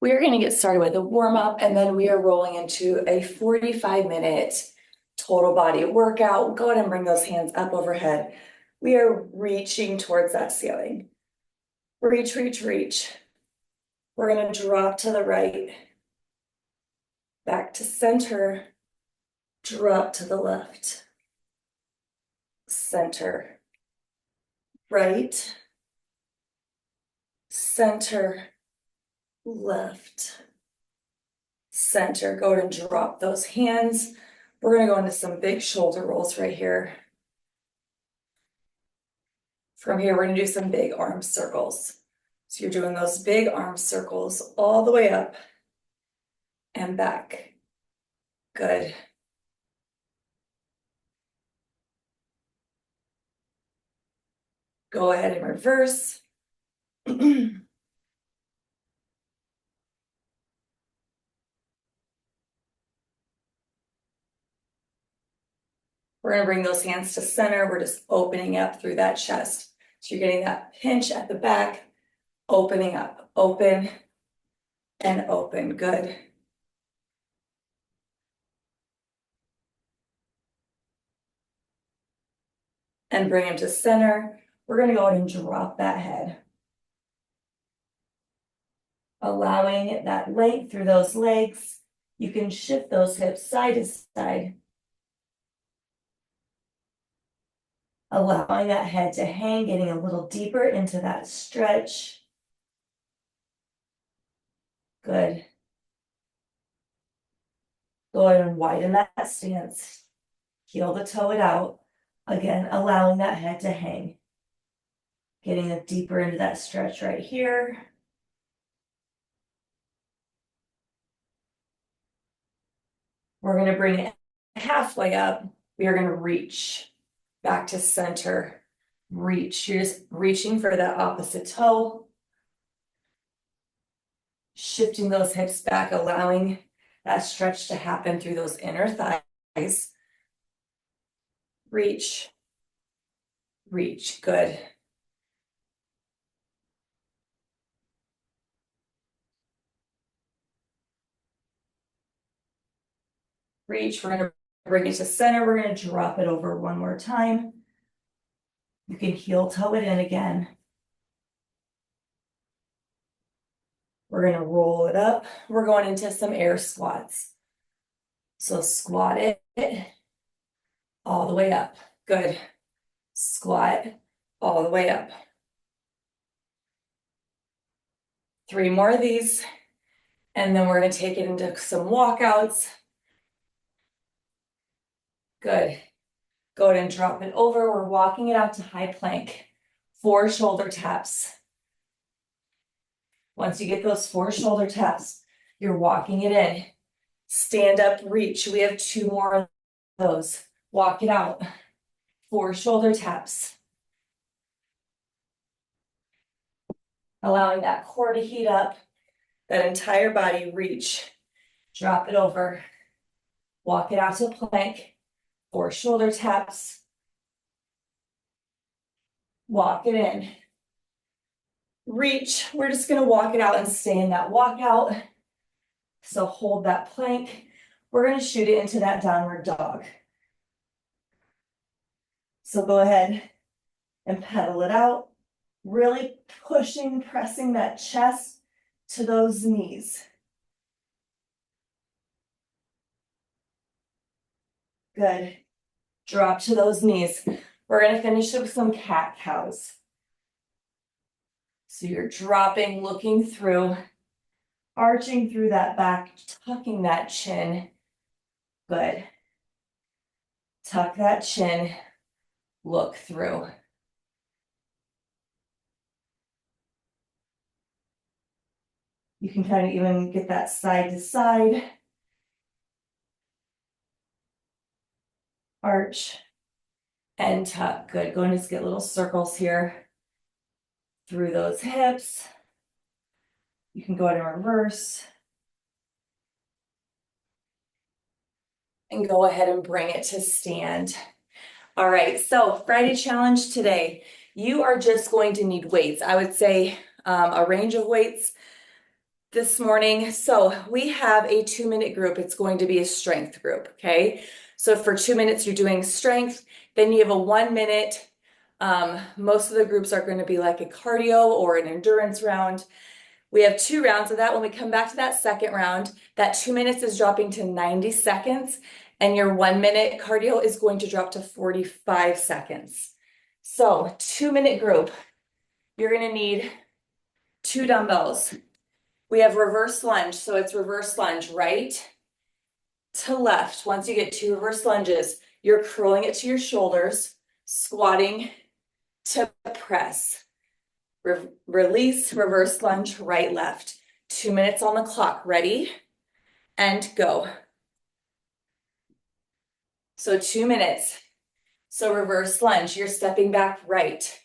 We are going to get started with a warm up and then we are rolling into a 45-minute total body workout. Go ahead and bring those hands up overhead. We are reaching towards that ceiling. Reach, reach, reach. We're going to drop to the right, back to center, drop to the left, center, right, center, left, center. Go ahead and drop those hands. We're going to go into some big shoulder rolls right here. From here, we're going to do some big arm circles. So you're doing those big arm circles all the way up and back. Good. Go ahead and reverse. We're going to bring those hands to center. We're just opening up through that chest. So you're getting that pinch at the back, opening up, open and open. Good. And bring them to center. We're going to go ahead and drop that head. Allowing that length through those legs. You can shift those hips side to side. Allowing that head to hang, getting a little deeper into that stretch. Good. Go ahead and widen that stance. Heel to toe it out. Again, allowing that head to hang. Getting it deeper into that stretch right here. We're going to bring it halfway up. We are going to reach back to center. Reach. You're just reaching for that opposite toe. Shifting those hips back, allowing that stretch to happen through those inner thighs. Reach. Reach. Good. Reach. We're going to bring it to center. We're going to drop it over one more time. You can heel toe it in again. We're going to roll it up. We're going into some air squats. So squat it all the way up. Good. Squat all the way up. 3 more of these. And then we're going to take it into some walkouts. Good. Go ahead and drop it over. We're walking it out to high plank. 4 shoulder taps. Once you get those 4 shoulder taps, you're walking it in. Stand up, reach. We have 2 more of those. Walk it out. 4 shoulder taps. Allowing that core to heat up. That entire body, reach. Drop it over. Walk it out to plank. 4 shoulder taps. Walk it in. Reach. We're just going to walk it out and stay in that walkout. So hold that plank. We're going to shoot it into that downward dog. So go ahead and pedal it out. Really pushing, pressing that chest to those knees. Good. Drop to those knees. We're going to finish with some cat cows. So you're dropping, looking through, arching through that back, tucking that chin. Good. Tuck that chin, look through. You can kind of even get that side to side. Arch and tuck. Good. Go and just get little circles here through those hips. You can go ahead and reverse. And go ahead and bring it to stand. All right, so Friday challenge today. You are just going to need weights. I would say a range of weights this morning. So we have a 2-minute group. It's going to be a strength group, okay? So for 2 minutes, you're doing strength. Then you have a 1 minute. Most of the groups are going to be like a cardio or an endurance round. We have 2 rounds of that. When we come back to that second round, that 2 minutes is dropping to 90 seconds, and your 1 minute cardio is going to drop to 45 seconds. So 2-minute group, you're going to need 2 dumbbells. We have reverse lunge, so it's reverse lunge right to left. Once you get 2 reverse lunges, you're curling it to your shoulders, squatting to press. Release, reverse lunge, right, left. 2 minutes on the clock. Ready? And go. So 2 minutes. So reverse lunge, you're stepping back right,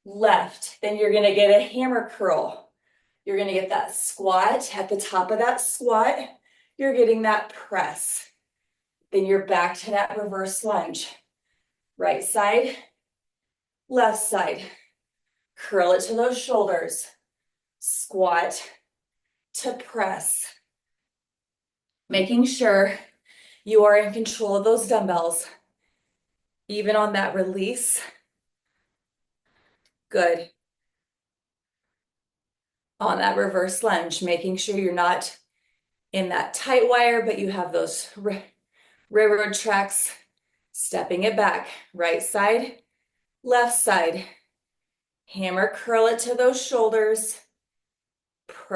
left. Then you're gonna get a hammer curl. You're gonna get that squat. At the top of that squat, you're getting that press. Then you're back to that reverse lunge. Right side, left side. Curl it to those shoulders. Squat to press. Making sure you are in control of those dumbbells. Even on that release. Good. On that reverse lunge, making sure you're not in that tight wire, but you have those railroad tracks. Stepping it back. Right side, left side. Hammer curl it to those shoulders.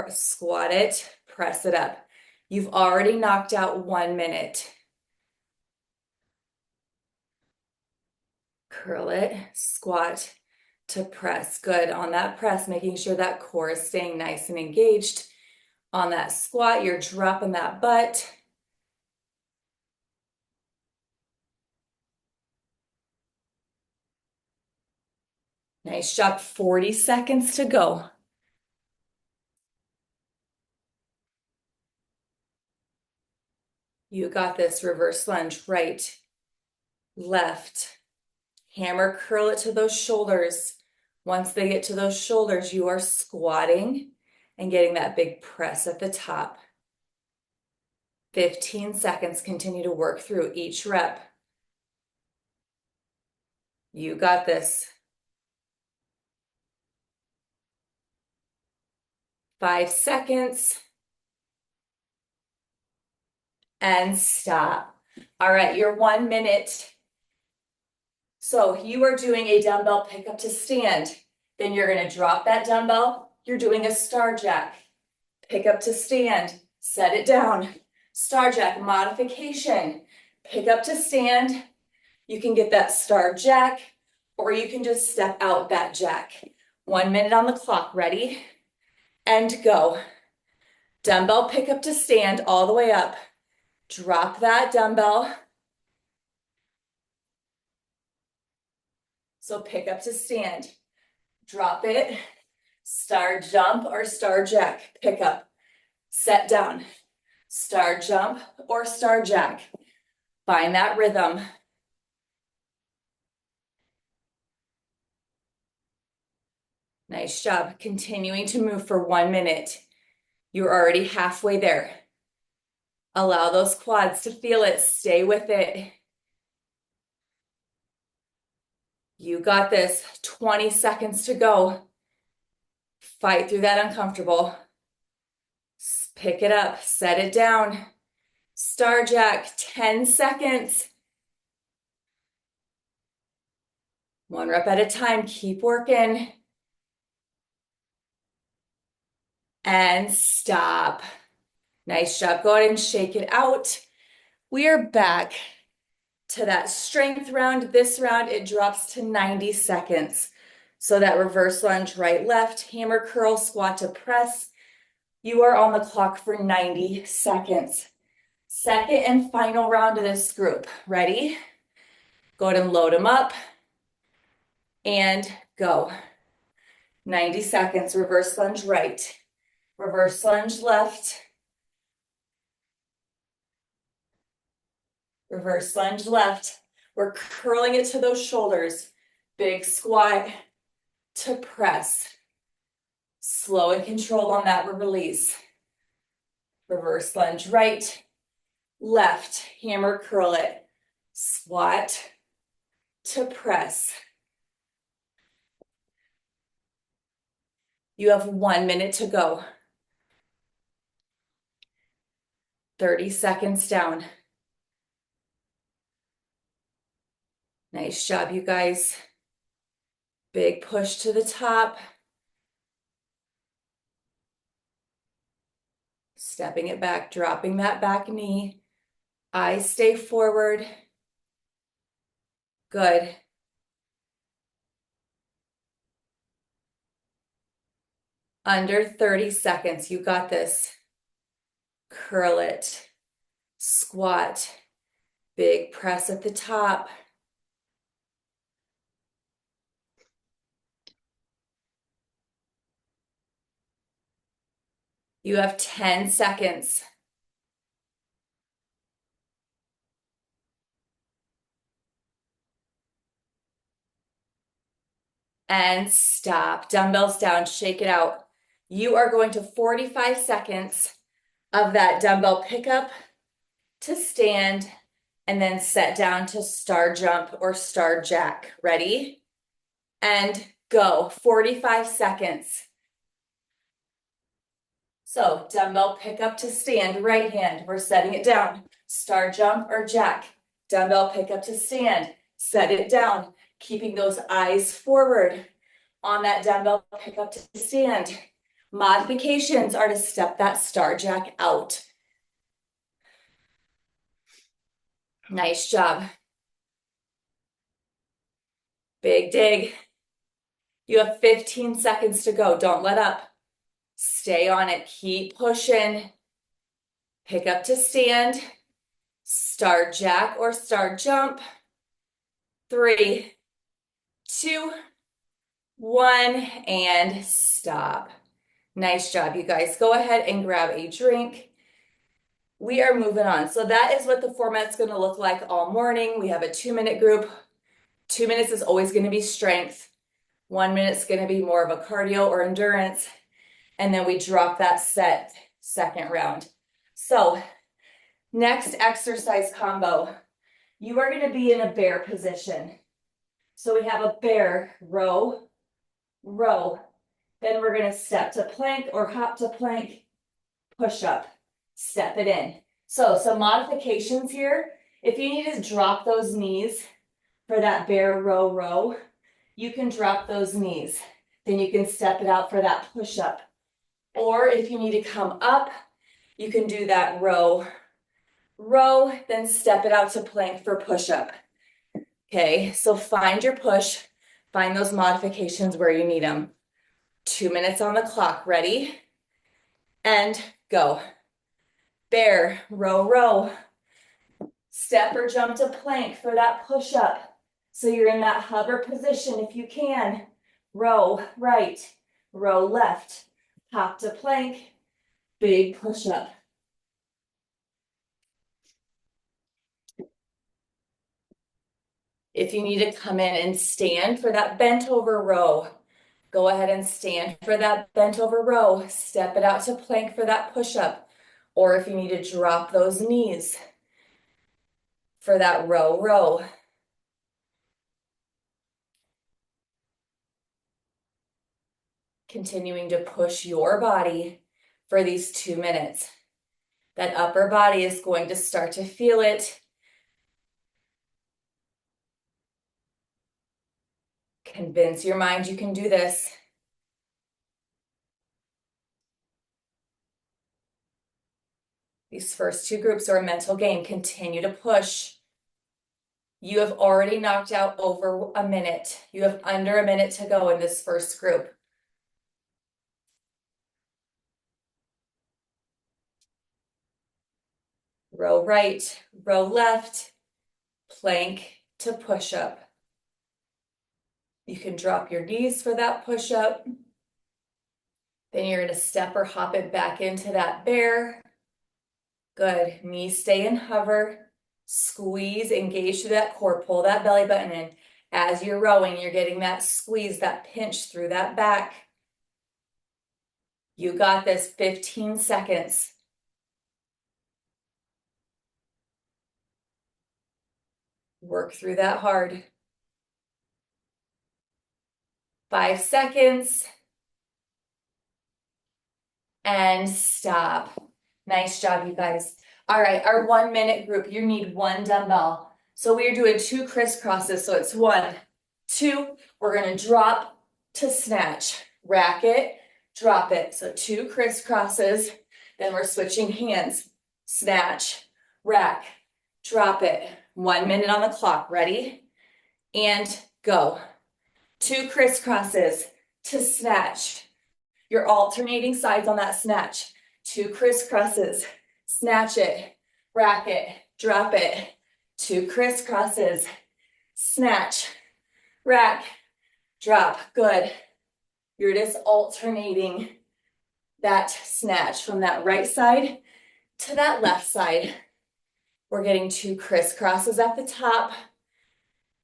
Squat it, press it up. You've already knocked out 1 minute. Curl it, squat to press. Good. On that press, making sure that core is staying nice and engaged. On that squat, you're dropping that butt. Nice job. 40 seconds to go. You got this. Reverse lunge. Right, left. Hammer curl it to those shoulders. Once they get to those shoulders, you are squatting and getting that big press at the top. 15 seconds. Continue to work through each rep. You got this. 5 seconds. And stop. All right, your 1 minute. So you are doing a dumbbell pickup to stand. Then you're going to drop that dumbbell. You're doing a star jack. Pick up to stand. Set it down. Star jack modification. Pick up to stand. You can get that star jack, or you can just step out that jack. 1 minute on the clock. Ready? And go. Dumbbell pickup to stand all the way up. Drop that dumbbell. So pick up to stand. Drop it. Star jump or star jack. Pick up. Set down. Star jump or star jack. Find that rhythm. Nice job. Continuing to move for 1 minute. You're already halfway there. Allow those quads to feel it. Stay with it. You got this. 20 seconds to go. Fight through that uncomfortable. Pick it up. Set it down. Star jack. 10 seconds. 1 rep at a time. Keep working. And stop. Nice job. Go ahead and shake it out. We are back to that strength round. This round, it drops to 90 seconds. So that reverse lunge, right, left, hammer curl, squat to press. You are on the clock for 90 seconds. Second and final round of this group. Ready? Go ahead and load them up. And go. 90 seconds. Reverse lunge right. Reverse lunge left. Reverse lunge left. We're curling it to those shoulders. Big squat to press. Slow and controlled on that release. Reverse lunge, right, left, hammer curl it, squat to press. You have 1 minute to go. 30 seconds down. Nice job, you guys. Big push to the top. Stepping it back, dropping that back knee. Eyes stay forward. Good. Under 30 seconds, you got this. Curl it, squat, big press at the top. You have 10 seconds. And stop. Dumbbells down, shake it out. You are going to 45 seconds of that dumbbell pickup to stand and then set down to star jump or star jack. Ready? And go. 45 seconds. So dumbbell pickup to stand, right hand, we're setting it down. Star jump or jack. Dumbbell pickup to stand, set it down. Keeping those eyes forward on that dumbbell pickup to stand. Modifications are to step that star jack out. Nice job. Big dig. You have 15 seconds to go. Don't let up. Stay on it. Keep pushing. Pick up to stand. Star jack or star jump. 3, 2, 1, and stop. Nice job, you guys. Go ahead and grab a drink. We are moving on. So that is what the format's going to look like all morning. We have a 2-minute group. 2 minutes is always going to be strength. 1 minute's going to be more of a cardio or endurance. And then we drop that set second round. So next exercise combo, you are going to be in a bear position. So we have a bear, row, row. Then we're going to step to plank or hop to plank, push up, step it in. So some modifications here. If you need to drop those knees for that bear, row, row, you can drop those knees. Then you can step it out for that push up. Or if you need to come up, you can do that row, row, then step it out to plank for push up. Okay, so find your push, find those modifications where you need them. 2 minutes on the clock, ready? And go. Bear, row, row. Step or jump to plank for that push up. So you're in that hover position if you can. Row right, row left. Hop to plank, big push up. If you need to come in and stand for that bent over row, go ahead and stand for that bent over row. Step it out to plank for that push up. Or if you need to drop those knees for that row, row. Continuing to push your body for these 2 minutes. That upper body is going to start to feel it. Convince your mind you can do this. These first 2 groups are a mental game. Continue to push. You have already knocked out over a minute. You have under a minute to go in this first group. Row right, row left, plank to push up. You can drop your knees for that push up. Then you're going to step or hop it back into that bear. Good. Knees stay in hover. Squeeze, engage through that core. Pull that belly button in. As you're rowing, you're getting that squeeze, that pinch through that back. You got this. 15 seconds. Work through that hard. 5 seconds. And stop. Nice job, you guys. All right, our 1 minute group, you need one dumbbell. So we are doing 2 crisscrosses. So it's 1, 2. We're gonna drop to snatch. Rack it, drop it. So 2 crisscrosses. Then we're switching hands. Snatch, rack, drop it. 1 minute on the clock. Ready? And go. 2 crisscrosses to snatch. You're alternating sides on that snatch. 2 crisscrosses, snatch it, rack it, drop it. 2 crisscrosses, snatch, rack, drop. Good. You're just alternating that snatch from that right side to that left side. We're getting 2 crisscrosses at the top.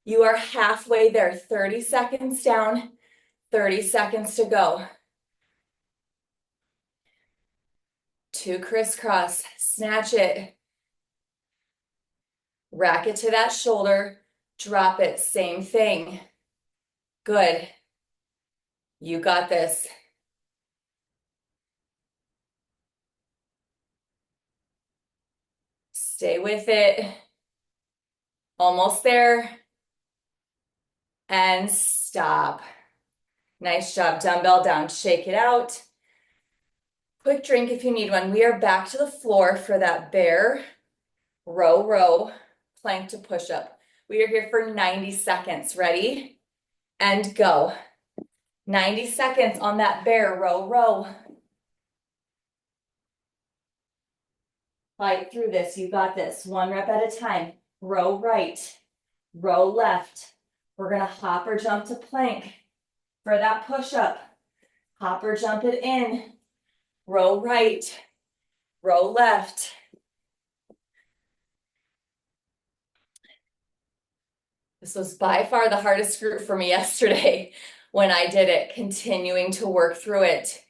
You are halfway there. 30 seconds down, 30 seconds to go. 2 crisscross, snatch it, rack it to that shoulder, drop it, same thing. Good. You got this. Stay with it. Almost there. And stop. Nice job. Dumbbell down. Shake it out. Quick drink if you need one. We are back to the floor for that bear, row, plank to push up. We are here for 90 seconds. Ready? And go. 90 seconds on that bear, row. Fight through this. You got this. 1 rep at a time. Row right, row left. We're gonna hop or jump to plank for that push up. Hop or jump it in. Row right, row left. This was by far the hardest group for me yesterday when I did it, continuing to work through it.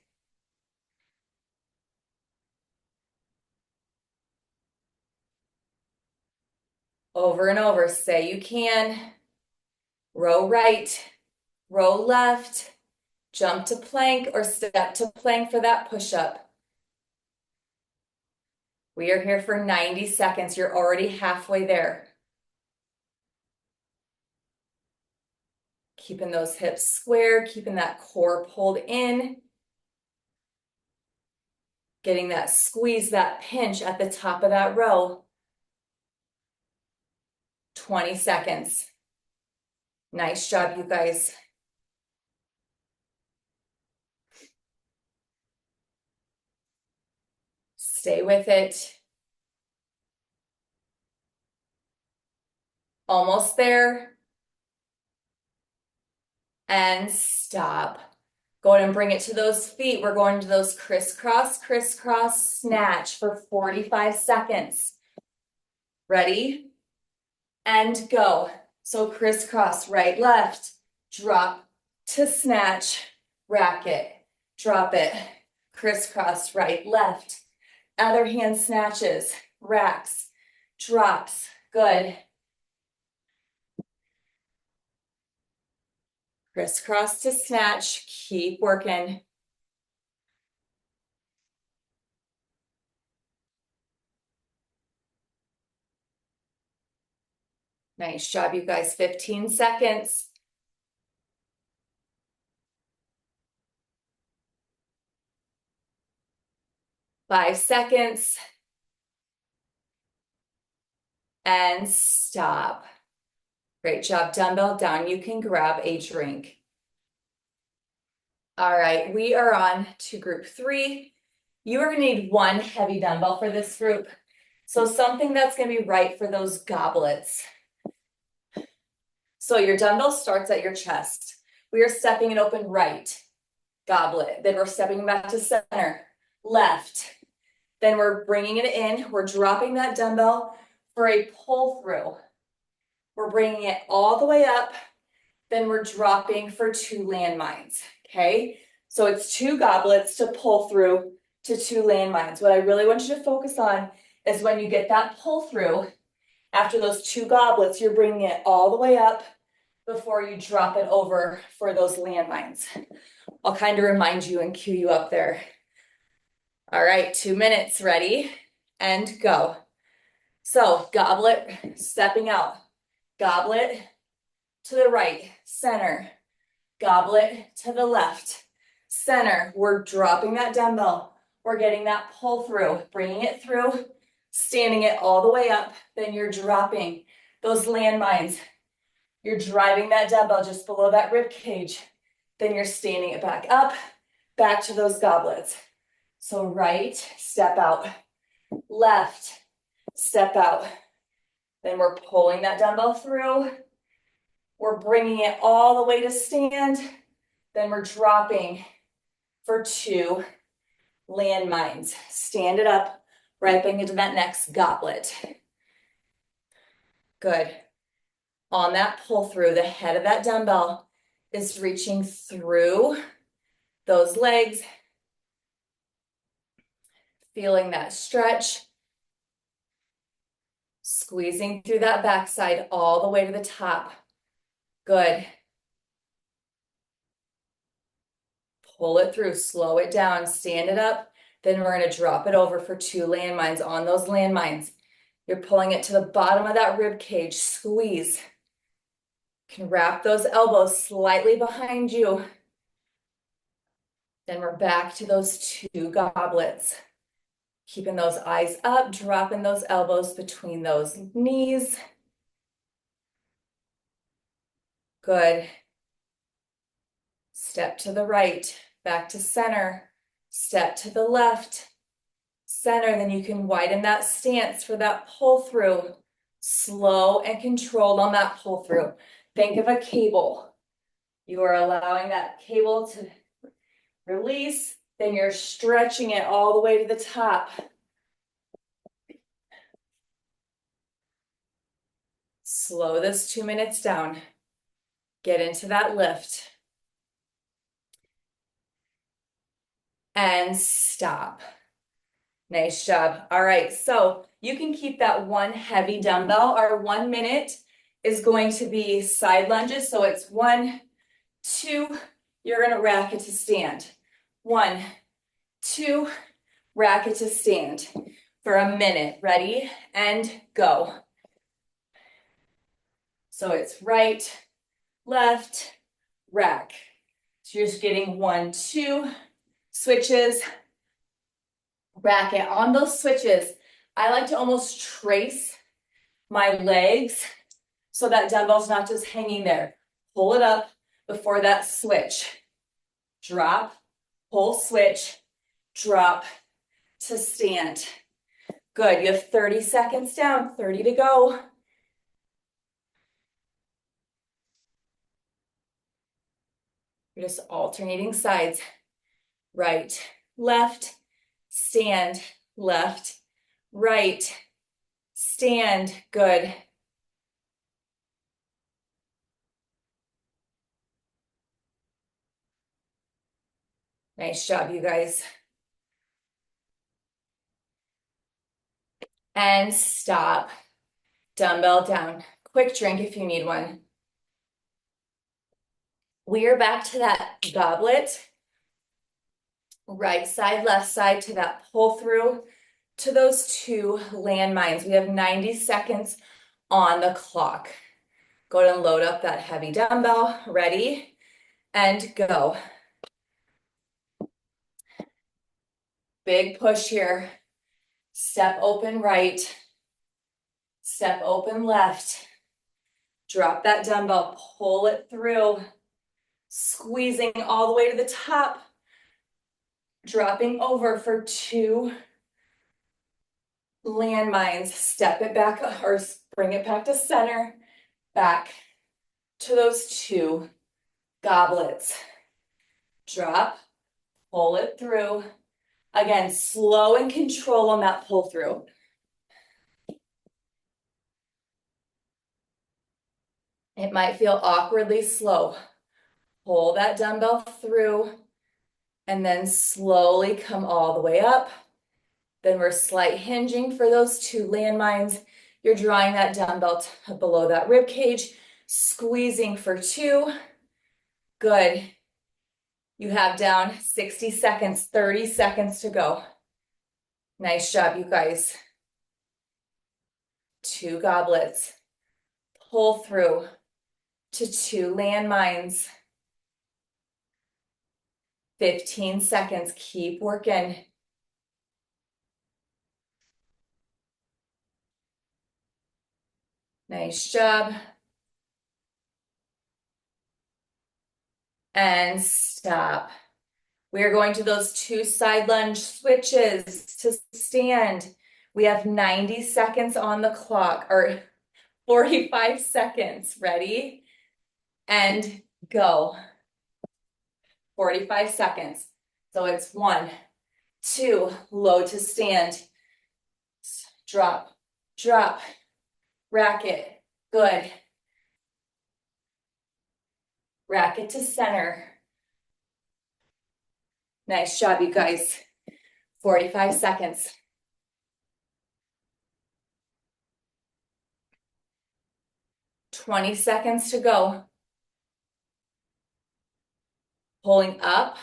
Over and over, say you can. Row right, row left, jump to plank or step to plank for that push-up. We are here for 90 seconds. You're already halfway there. Keeping those hips square, keeping that core pulled in. Getting that squeeze, that pinch at the top of that row. 20 seconds. Nice job, you guys. Stay with it. Almost there. And stop. Go ahead and bring it to those feet. We're going to those crisscross, snatch for 45 seconds. Ready? And go. So crisscross, right, left, drop to snatch, rack it, drop it, crisscross, right, left, other hand snatches, racks, drops, good. Crisscross to snatch, keep working. Nice job, you guys. 15 seconds. Five seconds. And stop. Great job. Dumbbell down. You can grab a drink. All right, we are on to group 3. You are going to need 1 heavy dumbbell for this group. So something that's going to be right for those goblets. So your dumbbell starts at your chest. We are stepping it open right, goblet. Then we're stepping back to center, left. Then we're bringing it in. We're dropping that dumbbell for a pull through. We're bringing it all the way up. Then we're dropping for 2 landmines, okay? So it's 2 goblets to pull through to 2 landmines. What I really want you to focus on is when you get that pull through After those 2 goblets, you're bringing it all the way up before you drop it over for those landmines. I'll kind of remind you and cue you up there. All right, 2 minutes, ready, and go. So goblet, stepping out, goblet to the right, center, goblet to the left, center. We're dropping that dumbbell. We're getting that pull through, bringing it through, standing it all the way up. Then you're dropping those landmines. You're driving that dumbbell just below that rib cage. Then you're standing it back up, back to those goblets. So right, step out, left, step out. Then we're pulling that dumbbell through. We're bringing it all the way to stand. Then we're dropping for 2 landmines. Stand it up, right back into that next goblet. Good. On that pull through, the head of that dumbbell is reaching through those legs, feeling that stretch, squeezing through that backside all the way to the top. Good. Pull it through, slow it down, stand it up. Then we're going to drop it over for 2 landmines. On those landmines, you're pulling it to the bottom of that rib cage, squeeze. You can wrap those elbows slightly behind you. Then we're back to those 2 goblets. Keeping those eyes up, dropping those elbows between those knees. Good. Step to the right, back to center. Step to the left, center. Then you can widen that stance for that pull through. Slow and controlled on that pull through. Think of a cable. You are allowing that cable to release, then you're stretching it all the way to the top. Slow this 2 minutes down. Get into that lift. And stop. Nice job. All right, so you can keep that 1 heavy dumbbell. Our 1 minute is going to be side lunges. So it's 1, 2, you're gonna rack it to stand. 1, 2, rack it to stand for a minute. Ready? And go. So it's right, left, rack. So you're just getting 1, 2 switches. Rack it. On those switches, I like to almost trace my legs so that dumbbell's not just hanging there. Pull it up before that switch. Drop, pull, switch, drop to stand. Good. You have 30 seconds down, 30 to go. You're just alternating sides. Right, left, stand, left, right, stand. Good. Nice job, you guys. And stop. Dumbbell down. Quick drink if you need one. We are back to that goblet. Right side, left side to that pull through to those 2 landmines. We have 90 seconds on the clock. Go ahead and load up that heavy dumbbell. Ready? And go. Big push here. Step open right. Step open left. Drop that dumbbell, pull it through. Squeezing all the way to the top. Dropping over for 2 landmines. Step it back or bring it back to center. Back to those 2 goblets. Drop, pull it through. Again, slow and control on that pull through. It might feel awkwardly slow. Pull that dumbbell through and then slowly come all the way up. Then we're slight hinging for those 2 landmines. You're drawing that dumbbell below that rib cage, squeezing for 2. Good. You have down 60 seconds, 30 seconds to go. Nice job, you guys. 2 goblets. Pull through to 2 landmines. 15 seconds, keep working. Nice job. And stop. We are going to those 2 side lunge switches to stand. We have 90 seconds on the clock, or 45 seconds. Ready? And go. 45 seconds. So it's 1, 2, low to stand. Drop, drop, racket. Good. Racket to center. Nice job, you guys. 45 seconds. 20 seconds to go. Pulling up,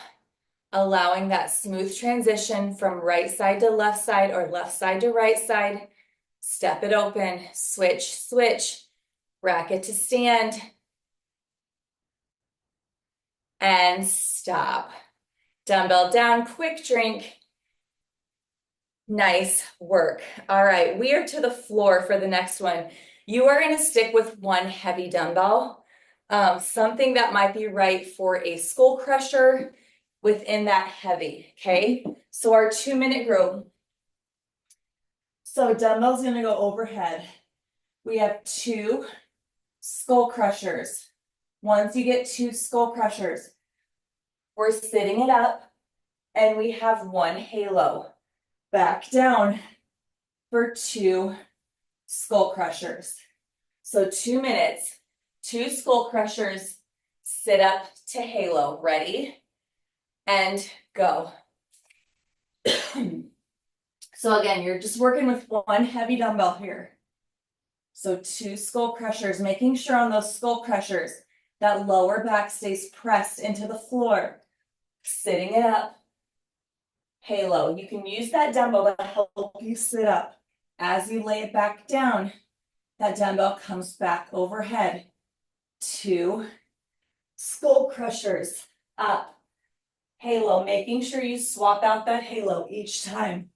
allowing that smooth transition from right side to left side or left side to right side. Step it open, switch, switch, racket to stand. And stop. Dumbbell down, quick drink. Nice work. All right, we are to the floor for the next one. You are going to stick with 1 heavy dumbbell. Something that might be right for a skull crusher within that heavy, okay? So our 2-minute group. So dumbbell's gonna go overhead. We have 2 skull crushers. Once you get 2 skull crushers, we're sitting it up and we have 1 halo. Back down for 2 skull crushers. So 2 minutes. 2 skull crushers, sit up to halo. Ready? And go. So again, you're just working with 1 heavy dumbbell here. So 2 skull crushers, making sure on those skull crushers, that lower back stays pressed into the floor. Sitting it up. Halo. You can use that dumbbell to help you sit up. As you lay it back down, that dumbbell comes back overhead. 2 skull crushers up. Halo, making sure you swap out that halo each time.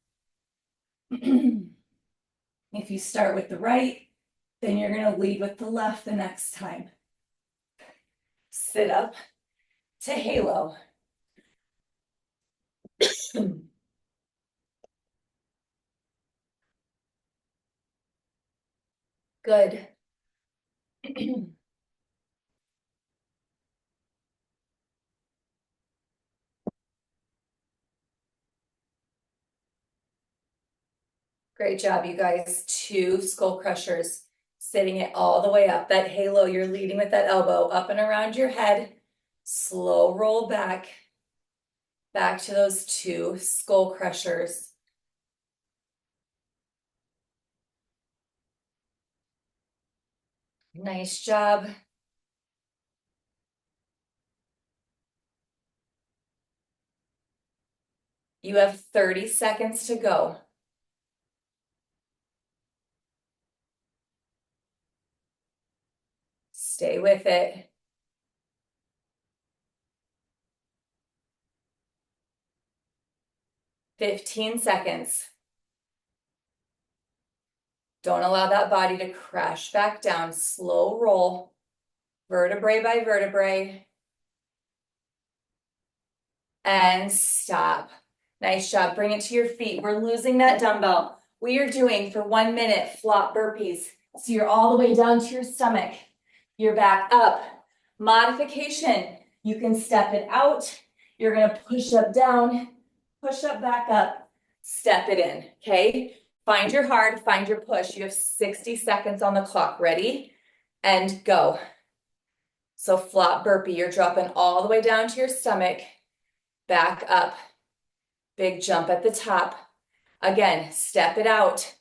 If you start with the right, then you're going to lead with the left the next time. Sit up to halo. Good. Great job, you guys. 2 skull crushers, sitting it all the way up. That halo, you're leading with that elbow up and around your head. Slow roll back. Back to those 2 skull crushers. Nice job. You have 30 seconds to go. Stay with it. "15 seconds. Don't allow that body to crash back down. Slow roll, vertebrae by vertebrae. And stop. Nice job. Bring it to your feet. We're losing that dumbbell. We are doing for 1 minute flop burpees. So you're all the way down to your stomach. You're back up. Modification. You can step it out. You're going to push up down, push up back up, step it in, okay? Find your hard, find your push. You have 60 seconds on the clock. Ready? And go. So flop burpee, you're dropping all the way down to your stomach, back up. Big jump at the top. Again, step it out,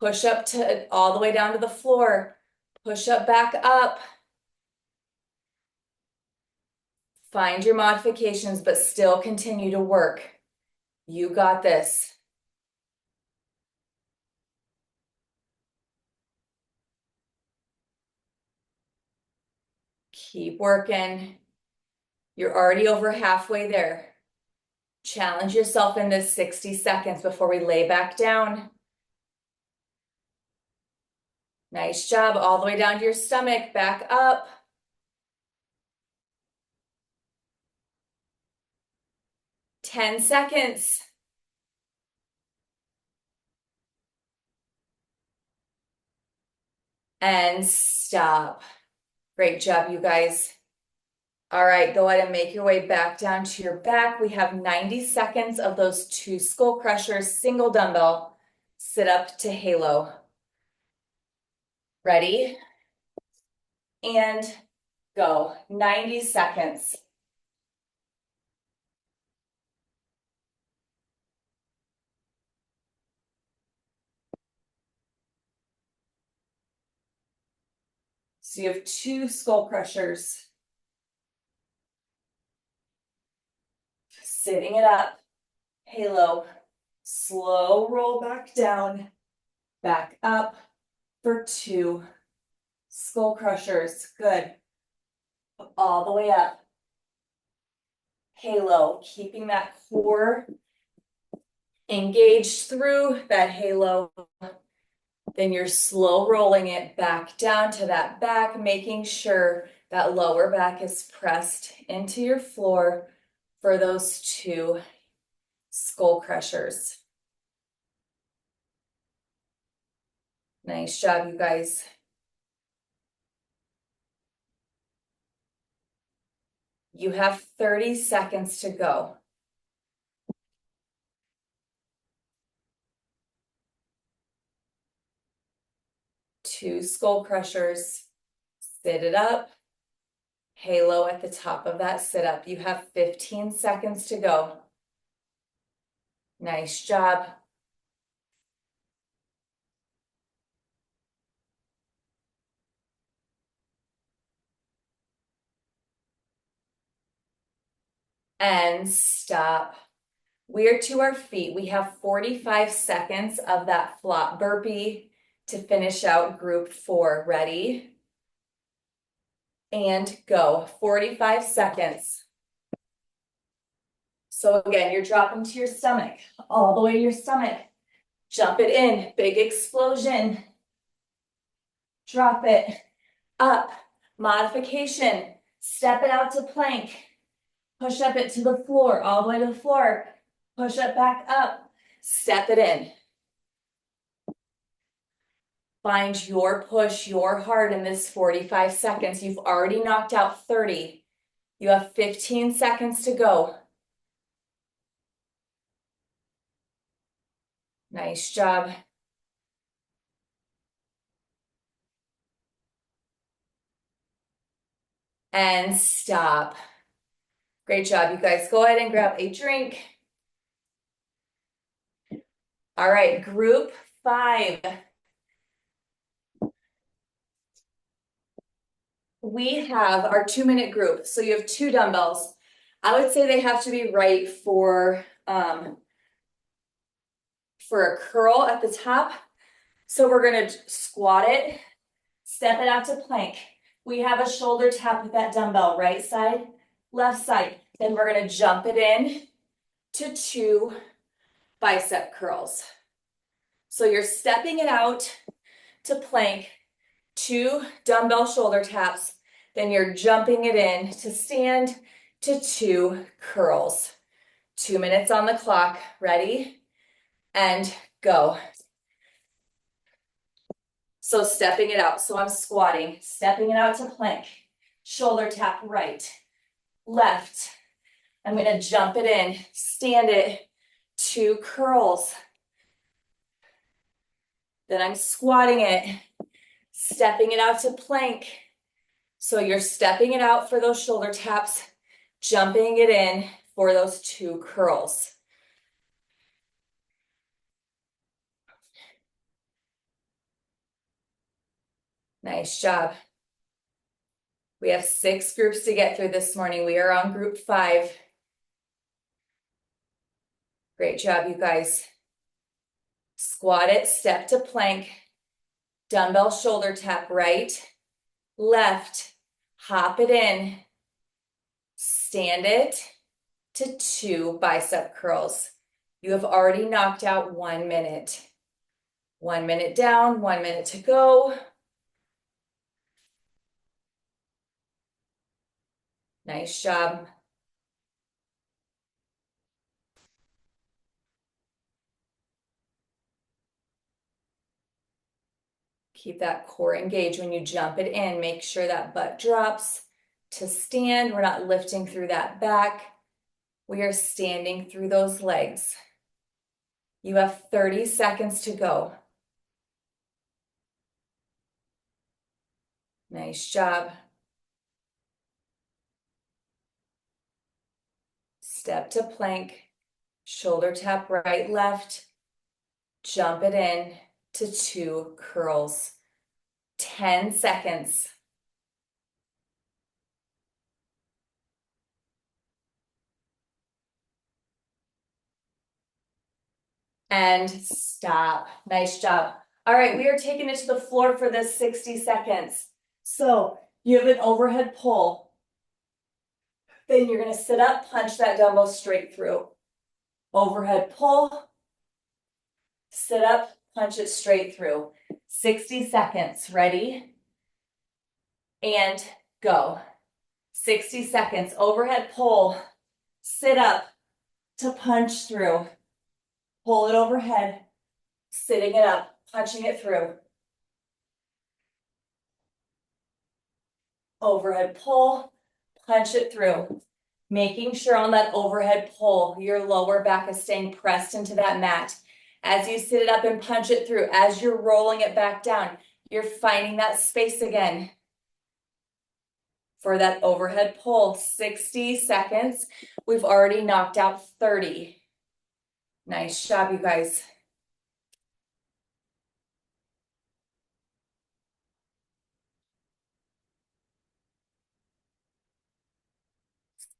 Push up to all the way down to the floor. Push up back up. Find your modifications, but still continue to work. You got this. Keep working. You're already over halfway there. Challenge yourself in this 60 seconds before we lay back down. Nice job. All the way down to your stomach. Back up. Ten seconds. And stop. Great job, you guys. All right, go ahead and make your way back down to your back. We have 90 seconds of those 2 skull crushers, single dumbbell, sit up to halo. Ready? And go. 90 seconds. So you have 2 skull crushers. Sitting it up. Halo. Slow roll back down. Back up for 2 skull crushers. Good. All the way up. Halo. Keeping that core engaged through that halo. Then you're slow rolling it back down to that back, making sure that lower back is pressed into your floor for those 2 skull crushers. Nice job, you guys. You have 30 seconds to go. 2 skull crushers. Sit it up. Halo at the top of that sit up. You have 15 seconds to go. Nice job. And stop. We're to our feet. We have 45 seconds of that flop burpee to finish out group 4. Ready? And go. 45 seconds. So again, you're dropping to your stomach, all the way to your stomach. Jump it in, big explosion. Drop it, up, modification. Step it out to plank. Push up it to the floor, all the way to the floor. Push up back up, step it in. Find your push, your heart in this 45 seconds. You've already knocked out 30. You have 15 seconds to go. Nice job. And stop. Great job, you guys. Go ahead and grab a drink. All right, group 5. We have our 2-minute group. So you have 2 dumbbells. I would say they have to be right for a curl at the top. So we're gonna squat it, step it out to plank. We have a shoulder tap with that dumbbell, right side, left side. Then we're gonna jump it in to 2 bicep curls. So you're stepping it out to plank, 2 dumbbell shoulder taps, then you're jumping it in to stand to 2 curls. 2 minutes on the clock. Ready? And go. So stepping it out. So I'm squatting, stepping it out to plank. Shoulder tap right, left. I'm gonna jump it in, stand it, 2 curls. Then I'm squatting it, stepping it out to plank. So you're stepping it out for those shoulder taps, jumping it in for those 2 curls. Nice job. We have 6 groups to get through this morning. We are on group 5. Great job, you guys. Squat it, step to plank, dumbbell shoulder tap, right, left, hop it in, stand it to 2 bicep curls. You have already knocked out 1 minute. 1 minute down, 1 minute to go. Nice job. Keep that core engaged when you jump it in. Make sure that butt drops to stand. We're not lifting through that back. We are standing through those legs. You have 30 seconds to go. Nice job. Step to plank, shoulder tap right, left, jump it in to 2 curls. 10 seconds. And stop. Nice job. All right, we are taking it to the floor for this 60 seconds. So you have an overhead pull. Then you're gonna sit up, punch that dumbbell straight through. Overhead pull, sit up, punch it straight through. 60 seconds, ready? And go. 60 seconds, overhead pull, sit up to punch through. Pull it overhead, sitting it up, punching it through. Overhead pull, punch it through. Making sure on that overhead pull, your lower back is staying pressed into that mat. As you sit it up and punch it through, as you're rolling it back down, you're finding that space again. For that overhead pull, 60 seconds. We've already knocked out 30. Nice job, you guys.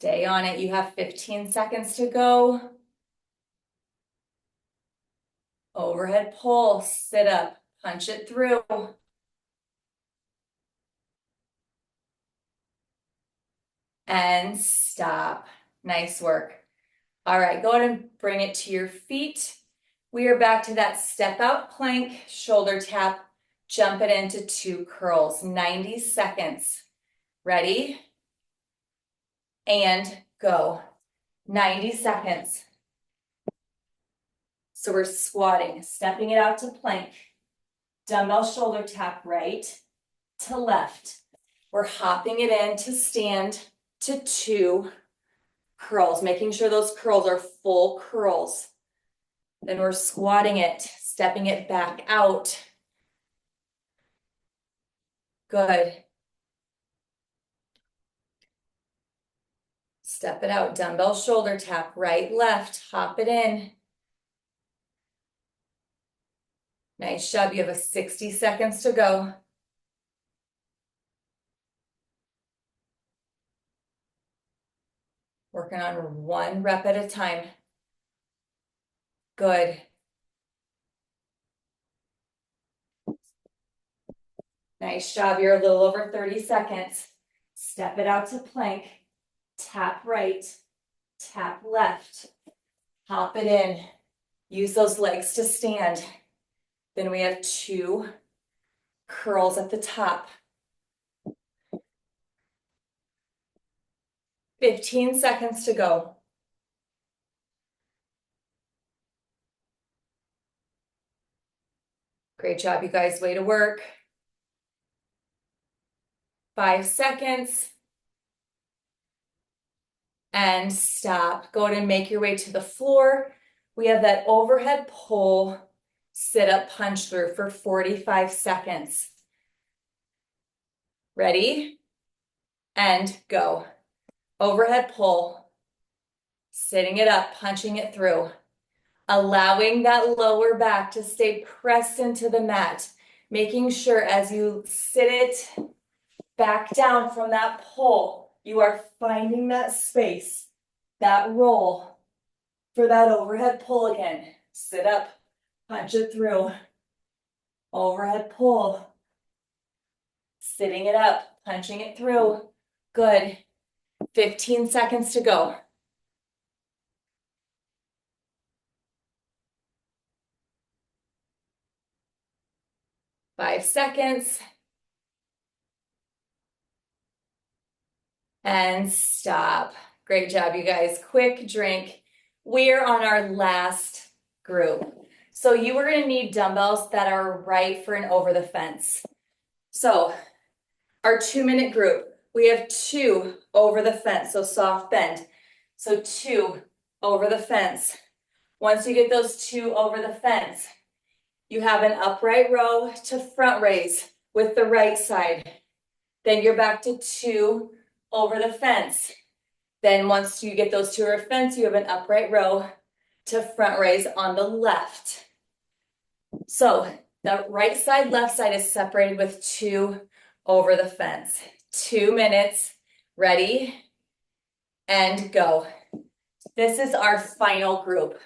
Stay on it. You have 15 seconds to go. Overhead pull, sit up, punch it through. And stop. Nice work. All right, go ahead and bring it to your feet. We are back to that step out plank, shoulder tap, jump it into 2 curls. 90 seconds. Ready? And go. 90 seconds. So we're squatting, stepping it out to plank, dumbbell shoulder tap right to left. We're hopping it in to stand to 2 curls, making sure those curls are full curls. Then we're squatting it, stepping it back out. Good. Step it out, dumbbell shoulder tap, right, left, hop it in. Nice job, you have 60 seconds to go. Working on 1 rep at a time. Good. Nice job, you're a little over 30 seconds. Step it out to plank, tap right, tap left, hop it in. Use those legs to stand. Then we have 2 curls at the top. 15 seconds to go. Great job, you guys. Way to work. 5 seconds. And stop. Go ahead and make your way to the floor. We have that overhead pull, sit up, punch through for 45 seconds. Ready? And go. Overhead pull, sitting it up, punching it through. Allowing that lower back to stay pressed into the mat. Making sure as you sit it back down from that pull, you are finding that space, that roll for that overhead pull again. Sit up, punch it through. Overhead pull. Sitting it up, punching it through. Good. 15 seconds to go. 5 seconds. And stop. Great job, you guys. Quick drink. We're on our last group. So you are going to need dumbbells that are right for an over the fence. So our 2-minute group, we have 2 over the fence, so soft bend. So 2 over the fence. Once you get those 2 over the fence, you have an upright row to front raise with the right side. Then you're back to 2 over the fence. Then once you get those 2 over the fence, you have an upright row to front raise on the left. So the right side, left side is separated with 2 over the fence. 2 minutes, ready, and go. This is our final group.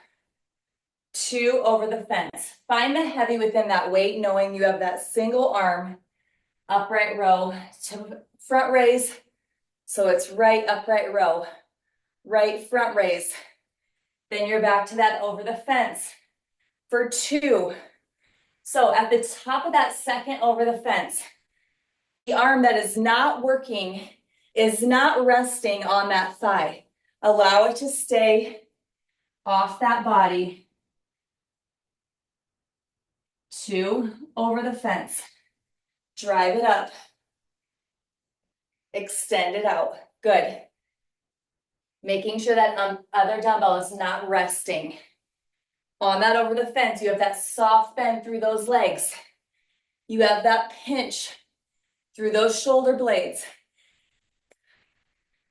2 over the fence. Find the heavy within that weight, knowing you have that single arm, upright row to front raise. So it's right upright row, right front raise. Then you're back to that over the fence for 2. So at the top of that second over the fence, the arm that is not working is not resting on that thigh. Allow it to stay off that body. 2 over the fence. Drive it up. Extend it out. Good. Making sure that other dumbbell is not resting. On that over the fence, you have that soft bend through those legs. You have that pinch through those shoulder blades.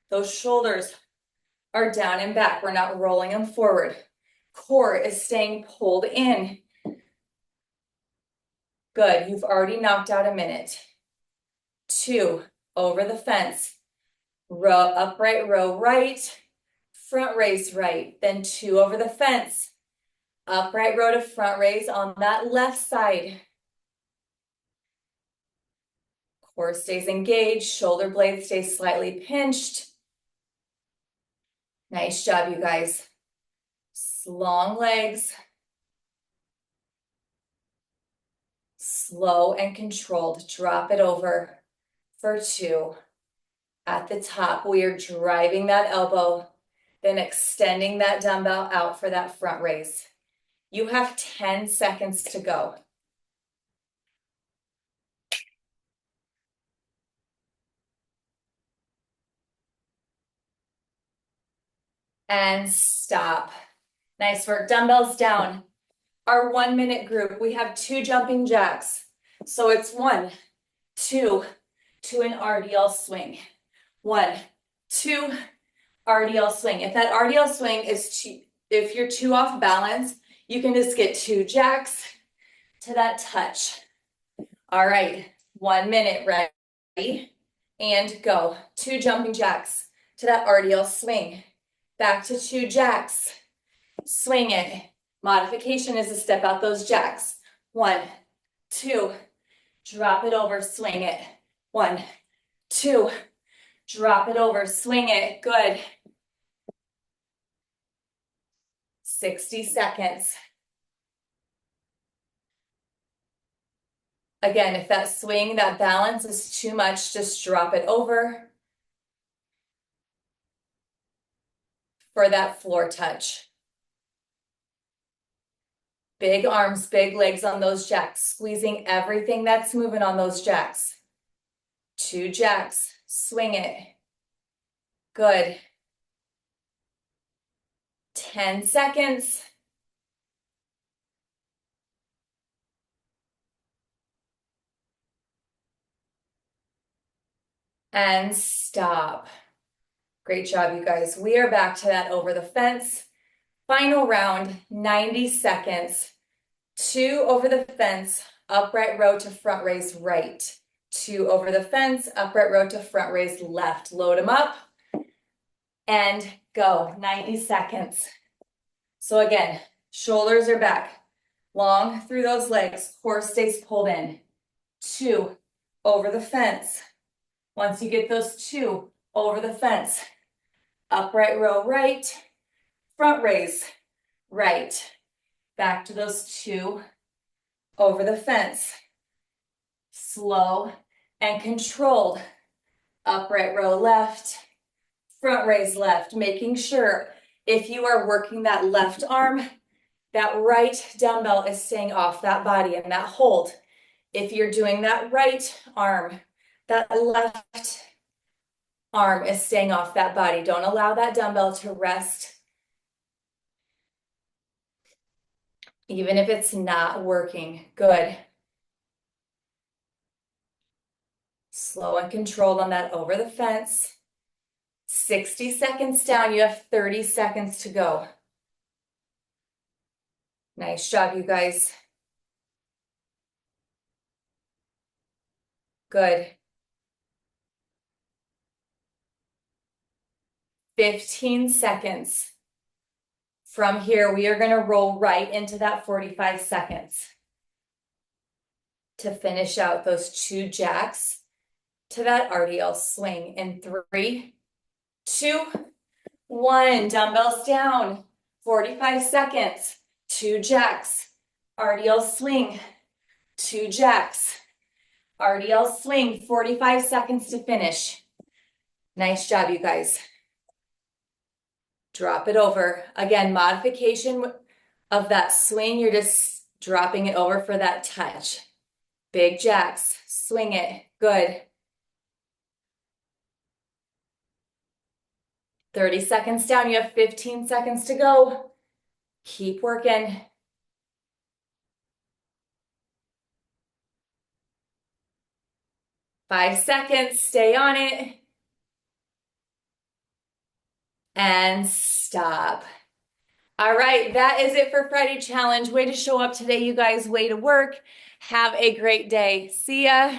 Those shoulders are down and back. We're not rolling them forward. Core is staying pulled in. Good. You've already knocked out a minute. 2 over the fence. Row, upright row right. Front raise right. Then 2 over the fence. Upright row to front raise on that left side. Core stays engaged. Shoulder blades stay slightly pinched. Nice job, you guys. Long legs. Slow and controlled. Drop it over for 2. At the top, we are driving that elbow, then extending that dumbbell out for that front raise. You have 10 seconds to go. And stop. Nice work. Dumbbells down. Our 1-minute group, we have 2 jumping jacks. So it's 1, 2, to an RDL swing. 1, 2, RDL swing. If that RDL swing is if you're too off balance, you can just get 2 jacks to that touch. All right, 1 minute, ready, and go. 2 jumping jacks to that RDL swing. Back to 2 jacks. Swing it. Modification is to step out those jacks. 1, 2, drop it over, swing it. 1, 2, drop it over, swing it. Good. 60 seconds. Again, if that swing, that balance is too much, just drop it over for that floor touch. Big arms, big legs on those jacks, squeezing everything that's moving on those jacks. 2 jacks, swing it. Good. 10 seconds. And stop. Great job, you guys. We are back to that over the fence. Final round, 90 seconds. 2 over the fence, upright row to front raise right. 2 over the fence, upright row to front raise left. Load them up and go. 90 seconds. So again, shoulders are back, long through those legs, core stays pulled in. 2 over the fence. Once you get those 2 over the fence, upright row right, front raise right. Back to those 2 over the fence. Slow and controlled. Upright row left, front raise left, making sure if you are working that left arm, that right dumbbell is staying off that body and that hold. If you're doing that right arm, that left arm is staying off that body. Don't allow that dumbbell to rest, even if it's not working. Good. Slow and controlled on that over the fence. 60 seconds down, you have 30 seconds to go. Nice job, you guys. Good. 15 seconds. From here, we are going to roll right into that 45 seconds to finish out those 2 jacks to that RDL swing in 3, 2, 1. Dumbbells down. 45 seconds. 2 jacks. RDL swing. 2 jacks. RDL swing. 45 seconds to finish. Nice job, you guys. Drop it over. Again, modification of that swing. You're just dropping it over for that touch. Big jacks. Swing it. Good. 30 seconds down. You have 15 seconds to go. Keep working. Five seconds. Stay on it. And stop. All right, that is it for Friday Challenge. Way to show up today, you guys. Way to work. Have a great day. See ya.